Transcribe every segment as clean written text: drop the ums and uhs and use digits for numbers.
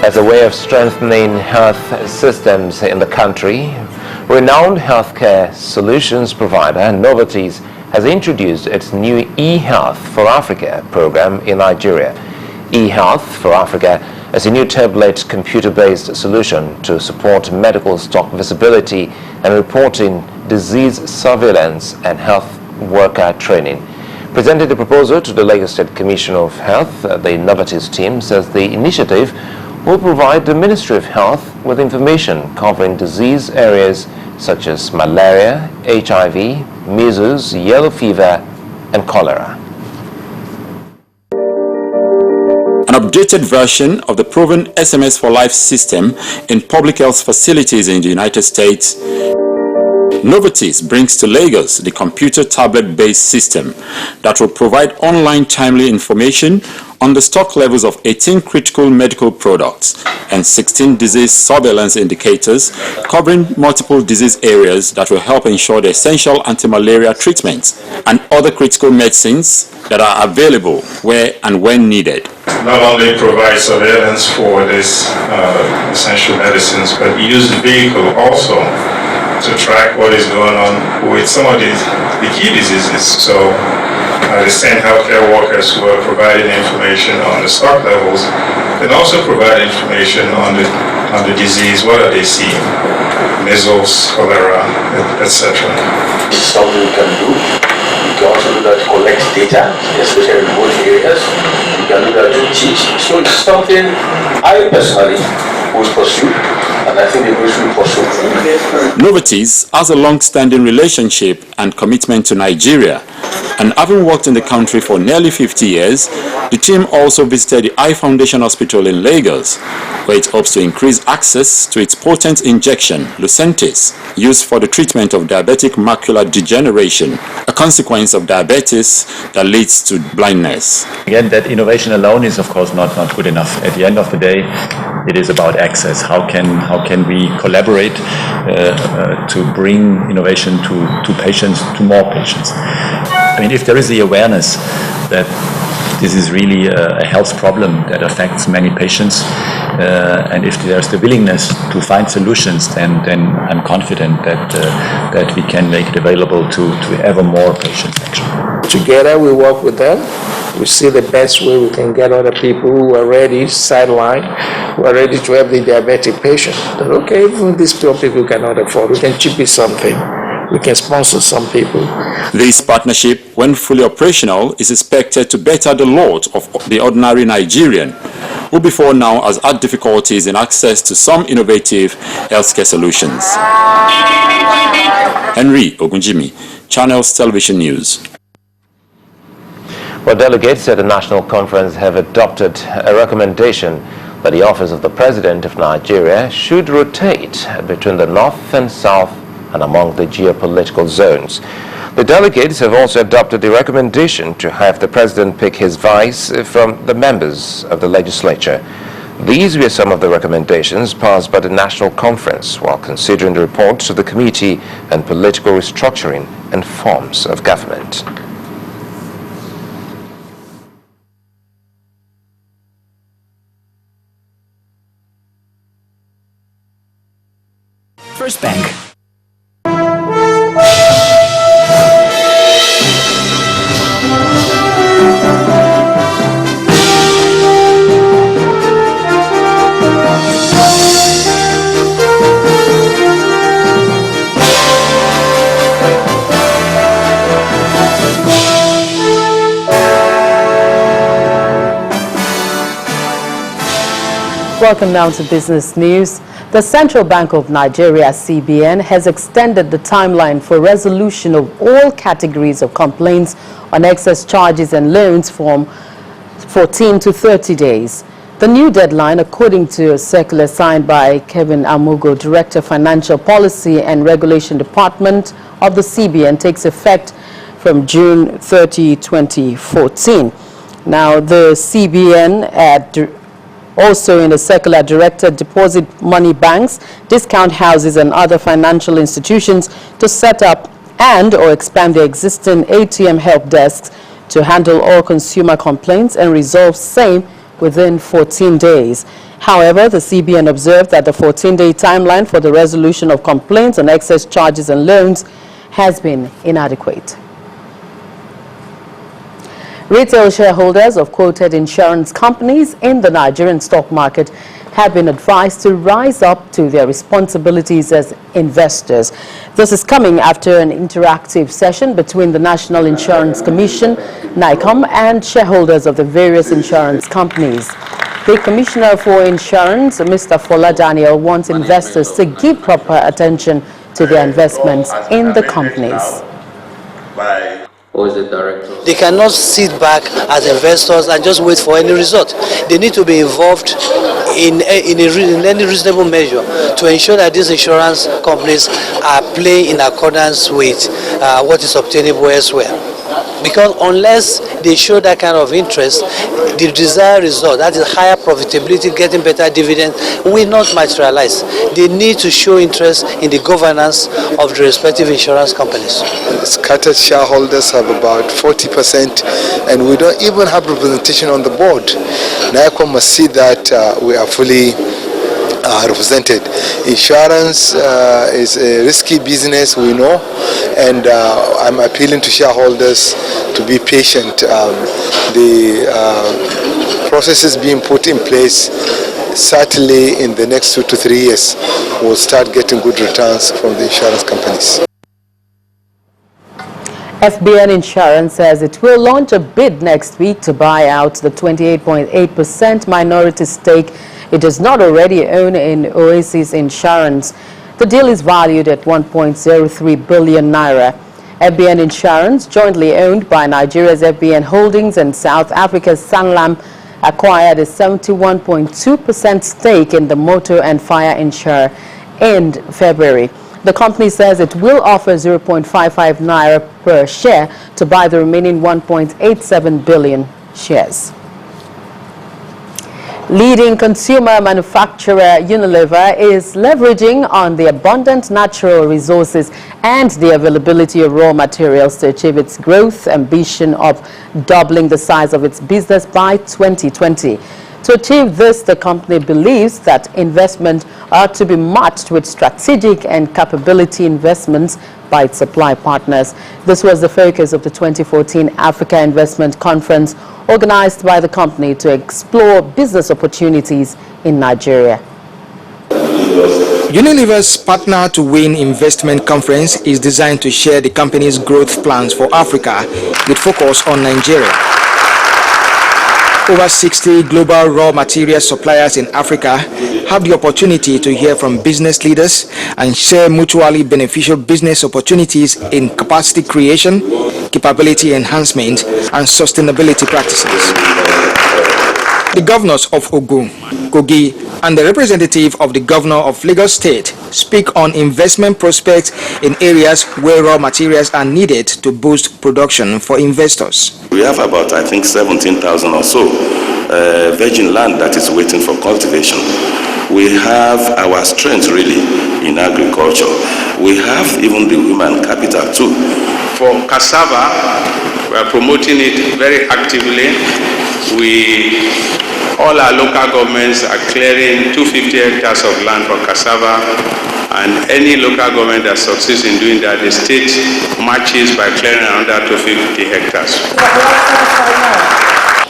As a way of strengthening health systems in the country, renowned healthcare solutions provider Novartis has introduced its new eHealth for Africa program in Nigeria. eHealth for Africa is a new tablet computer-based solution to support medical stock visibility and reporting, disease surveillance and health worker training. Presenting the proposal to the Lagos State Commission of Health, the Novartis team says the initiative will provide the Ministry of Health with information covering disease areas such as malaria, HIV, measles, yellow fever, and cholera. An updated version of the proven SMS for Life system in public health facilities in the United States, Novartis brings to Lagos the computer tablet-based system that will provide online timely information on the stock levels of 18 critical medical products and 16 disease surveillance indicators covering multiple disease areas that will help ensure the essential anti-malaria treatments and other critical medicines that are available where and when needed. Not only provide surveillance for these essential medicines, but use the vehicle also to track what is going on with some of the key diseases. So the same healthcare workers who are providing information on the stock levels can also provide information on the disease. What are they seeing? Measles, cholera, etc. This is something we can do. We can also do that to collect data, especially in remote areas. We can do that to teach. So it's something I personally will pursue, and I think the ministry will pursue. Novartis has a long-standing relationship and commitment to Nigeria, and having worked in the country for nearly 50 years, the team also visited the Eye Foundation Hospital in Lagos, where it hopes to increase access to its potent injection, Lucentis, used for the treatment of diabetic macular degeneration, a consequence of diabetes that leads to blindness. Again, that innovation alone is of course not good enough. At the end of the day, it is about access. How can we collaborate to bring innovation to patients, to more patients? I mean, if there is the awareness that this is really a health problem that affects many patients, and if there's the willingness to find solutions, then I'm confident that we can make it available to ever more patients, actually. Together we work with them. We see the best way we can get other people who are ready, sidelined, who are ready to help the diabetic patient. That, okay, even these poor people cannot afford, we can chip it something. We can sponsor some people. This partnership, when fully operational, is expected to better the lot of the ordinary Nigerian, who before now has had difficulties in access to some innovative healthcare solutions. Henry Ogunjimi, Channels Television News. Well, delegates at the National Conference have adopted a recommendation that the office of the President of Nigeria should rotate between the North and South and among the geopolitical zones. The delegates have also adopted the recommendation to have the President pick his vice from the members of the legislature. These were some of the recommendations passed by the National Conference while considering the report to the Committee on Political Restructuring and Forms of Government. First Bank. Welcome now to business news. The Central Bank of Nigeria, CBN, has extended the timeline for resolution of all categories of complaints on excess charges and loans from 14 to 30 days. The new deadline, according to a circular signed by Kevin Amugo, Director Financial Policy and Regulation Department of the CBN, takes effect from June 30, 2014. Now, the CBN also in the circular directed deposit money banks, discount houses and other financial institutions to set up and or expand their existing ATM help desks to handle all consumer complaints and resolve same within 14 days. However, the CBN observed that the 14-day timeline for the resolution of complaints on excess charges and loans has been inadequate. Retail shareholders of quoted insurance companies in the Nigerian stock market have been advised to rise up to their responsibilities as investors. This is coming after an interactive session between the National Insurance Commission, NICOM, and shareholders of the various insurance companies. The Commissioner for Insurance, Mr. Fola Daniel, wants investors to give proper attention to their investments in the companies. They cannot sit back as investors and just wait for any result. They need to be involved in any reasonable measure to ensure that these insurance companies are playing in accordance with what is obtainable elsewhere. Because unless they show that kind of interest, the desired result, that is higher profitability, getting better dividends, will not materialize. They need to show interest in the governance of the respective insurance companies. Scattered shareholders have about 40%, and we don't even have representation on the board. NICOM must see that we are fully represented. Insurance is a risky business, we know, and I'm appealing to shareholders to be patient. The processes being put in place, certainly in the next 2 to 3 years, we'll start getting good returns from the insurance companies. FBN Insurance says it will launch a bid next week to buy out the 28.8% minority stake it does not already own in Oasis Insurance. The deal is valued at 1.03 billion naira. FBN Insurance, jointly owned by Nigeria's FBN Holdings and South Africa's Sanlam, acquired a 71.2% stake in the motor and fire insurer in February. The company says it will offer 0.55 naira per share to buy the remaining 1.87 billion shares. Leading consumer manufacturer Unilever is leveraging on the abundant natural resources and the availability of raw materials to achieve its growth ambition of doubling the size of its business by 2020. To achieve this, the company believes that investment are to be matched with strategic and capability investments by its supply partners. This was the focus of the 2014 Africa Investment Conference organized by the company to explore business opportunities in Nigeria. Unilever's Partner to Win Investment Conference is designed to share the company's growth plans for Africa with focus on Nigeria. Over 60 global raw material suppliers in Africa have the opportunity to hear from business leaders and share mutually beneficial business opportunities in capacity creation, capability enhancement, and sustainability practices. The governors of Ogun, Kogi, and the representative of the governor of Lagos State speak on investment prospects in areas where raw materials are needed to boost production for investors. We have about, I think, 17,000 or so virgin land that is waiting for cultivation. We have our strength really in agriculture. We have even the human capital too. For cassava, we are promoting it very actively. All our local governments are clearing 250 hectares of land for cassava, and any local government that succeeds in doing that, the state matches by clearing another 250 hectares.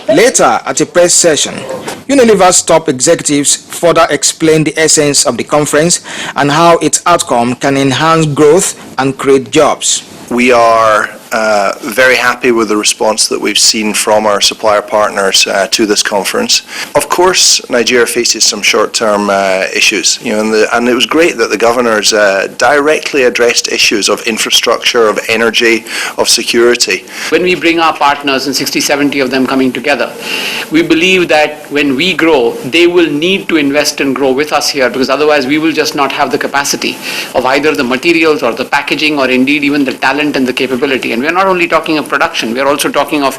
Later at a press session, Unilever's top executives further explained the essence of the conference and how its outcome can enhance growth and create jobs. We are very happy with the response that we've seen from our supplier partners to this conference. Of course, Nigeria faces some short-term issues, and it was great that the governors directly addressed issues of infrastructure, of energy, of security. When we bring our partners, and 60-70 of them coming together, we believe that when we grow, they will need to invest and grow with us here, because otherwise we will just not have the capacity of either the materials or the packaging or indeed even the talent and the capability. And we are not only talking of production, we are also talking of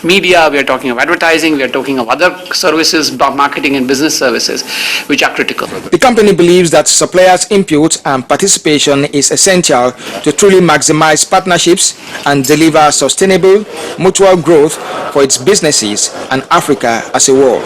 media, we are talking of advertising, we are talking of other services, marketing and business services, which are critical. The company believes that suppliers' input and participation is essential to truly maximize partnerships and deliver sustainable mutual growth for its businesses and Africa as a whole.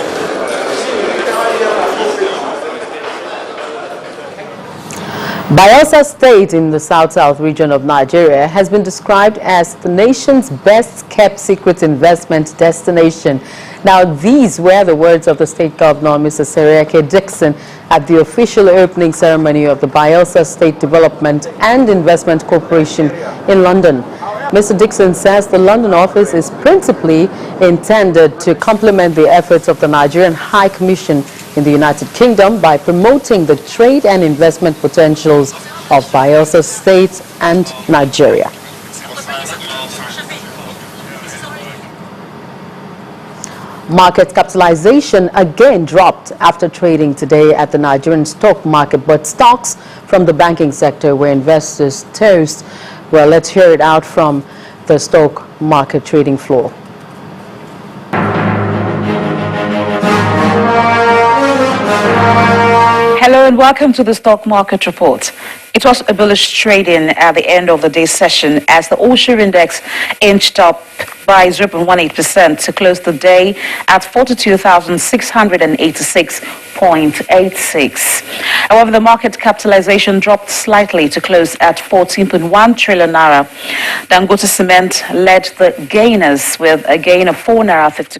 Bayelsa State in the south-south region of Nigeria has been described as the nation's best-kept secret investment destination. Now, these were the words of the state governor, Mr. Seriake Dixon, at the official opening ceremony of the Bayelsa State Development and Investment Corporation in London. Mr. Dixon says the London office is principally intended to complement the efforts of the Nigerian High Commission in the United Kingdom by promoting the trade and investment potentials of Bayelsa State and Nigeria. Market capitalization again dropped after trading today at the Nigerian stock market, but stocks from the banking sector were investors' toast. Well, let's hear it out from the stock market trading floor. Hello and welcome to the Stock Market Report. It was a bullish trading at the end of the day's session as the all-share index inched up by 0.18% to close the day at 42,686.86. However, the market capitalization dropped slightly to close at 14.1 trillion naira. Dangote Cement led the gainers with a gain of 4 naira 50.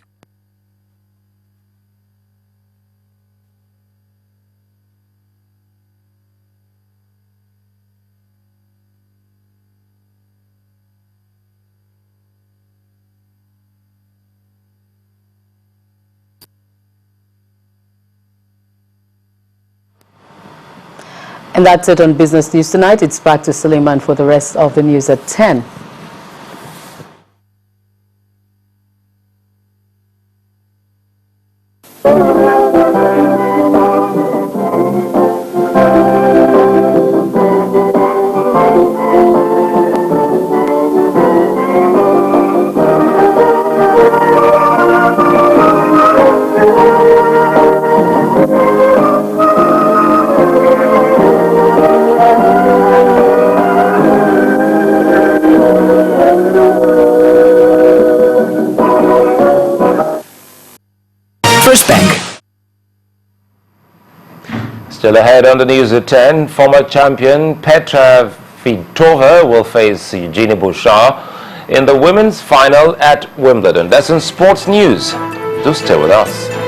And that's it on Business News Tonight. It's back to Suleiman for the rest of the news at 10. Still ahead on the news at 10, former champion Petra Kvitova will face Eugenie Bouchard in the women's final at Wimbledon. That's in sports news. Do stay with us.